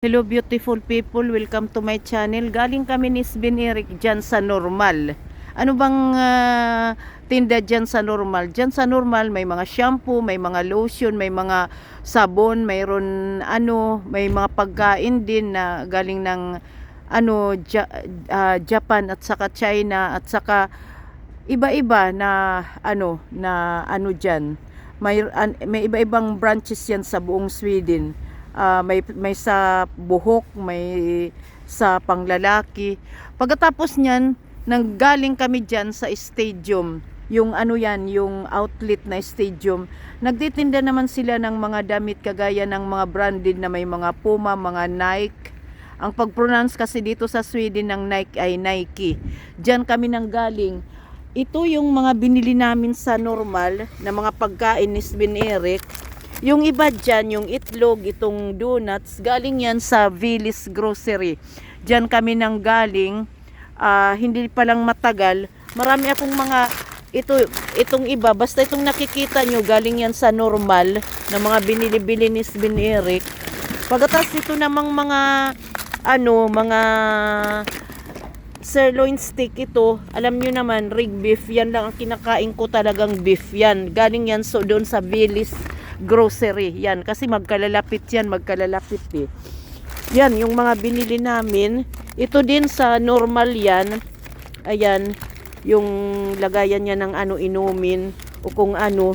Hello beautiful people, welcome to my channel. Galing kami ni Sven Eric dyan sa Normal. Ano bang tinda dyan sa Normal? Dyan sa Normal may mga shampoo, may mga lotion, may mga sabon, mayroon may mga pagkain din na galing ng Japan at saka China at saka iba-iba na dyan. May iba-ibang branches yan sa buong Sweden. May sa buhok, may sa panglalaki. Pagkatapos niyan, nanggaling kami diyan sa stadium. Yung yung outlet na stadium. Nagtitinda naman sila ng mga damit kagaya ng mga branded na may mga Puma, mga Nike. Ang pag-pronounce kasi dito sa Sweden ng Nike ay Nike. Diyan kami nanggaling. Ito yung mga binili namin sa Normal na mga pagkain ni Sven Eric. Yung iba dyan, yung itlog, itong donuts, galing yan sa Willys Grocery. Dyan kami nang galing, hindi pa lang matagal. Marami akong itong iba, basta itong nakikita nyo, galing yan sa Normal, na mga binili-bili ni Sven Eric. Pagkatas ito namang mga sirloin steak ito, alam nyo naman, rig beef, yan lang ang kinakain ko talagang beef yan. Galing yan doon sa Willys Grocery, yan, kasi magkalalapit eh. Yan, yung mga binili namin. Ito din sa Normal yan. Ayan, yung lagayan niya ng inumin o kung ano.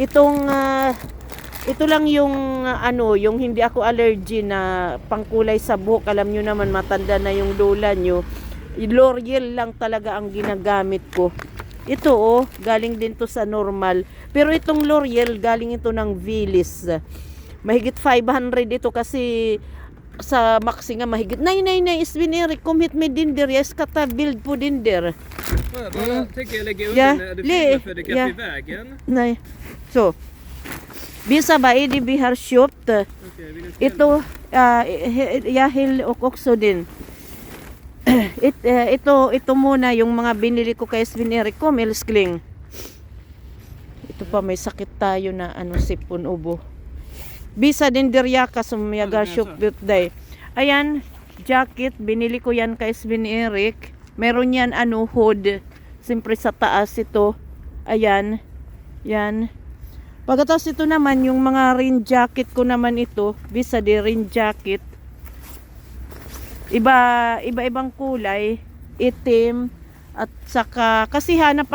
Ito lang yung yung hindi ako allergy na pangkulay sa buhok. Alam nyo naman, matanda na yung lola nyo. L'Oreal lang talaga ang ginagamit ko. Ito galing din to sa Normal. Pero itong L'Oreal, galing ito ng Willys. Mahigit 500 ito kasi sa Maxi nga mahigit. Nej, Sven Eric, kom hit med din der. Jag ska ta bild på din der. Bara tänker jag lägga undan när du filmar för det kan bli vägen. Nej. Så. Visa vad är det vi har köpt. Ito, jag vill också din. Ito muna yung mga binili ko kay Sven Eric ko, älskling. Ito pa, may sakit tayo na sipon ubo. Bisa din diryaka sumyaga shop birthday. Ayan, jacket, binili ko yan kay Sven Eric. Meron yan hood. Siyempre sa taas ito. Ayan. Yan. Pagkatapos ito naman, yung mga rain jacket ko naman ito. Bisa din rain jacket. Iba-ibang kulay, itim at saka kasi hanap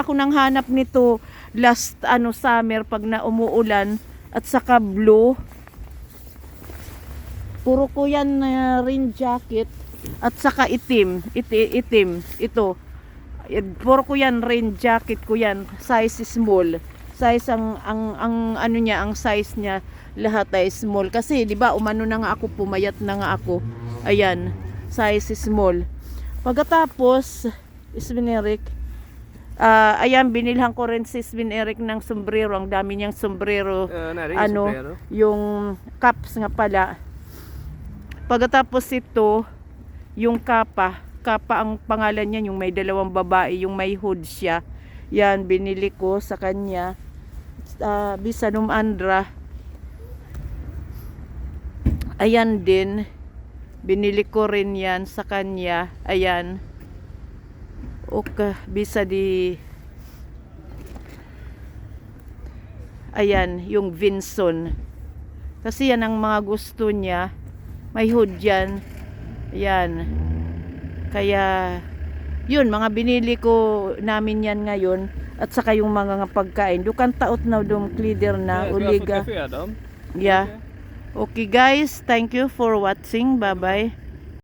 nito last summer pag na umuulan at saka blue. Puro ko yan rain jacket at saka itim ito. Puro ko yan rain jacket ko yan, size small. Size ang size niya lahat ay small kasi 'di ba umano na nga ako, pumayat na nga ako. Ayan, size small. Pagkatapos, Sven Eric, ayan, binilhan ko rin si Sven Eric ng sombrero. Ang dami niyang sombrero. Sombrero? Yung caps nga pala. Pagkatapos ito, yung kapa ang pangalan niya, yung may dalawang babae, yung may hood siya. Yan, binili ko sa kanya. Bisanum Andra. Ayan din. Binili ko rin yan sa kanya. Ayan. Okay, bisa di. Ayan, yung Vinson. Kasi yan ang mga gusto niya. May hood yan. Ayan. Kaya, yun, mga binili ko namin yan ngayon. At saka yung mga pagkain. Dukan taot na dum klider na uliga. Yeah. Okay guys, thank you for watching. Bye bye.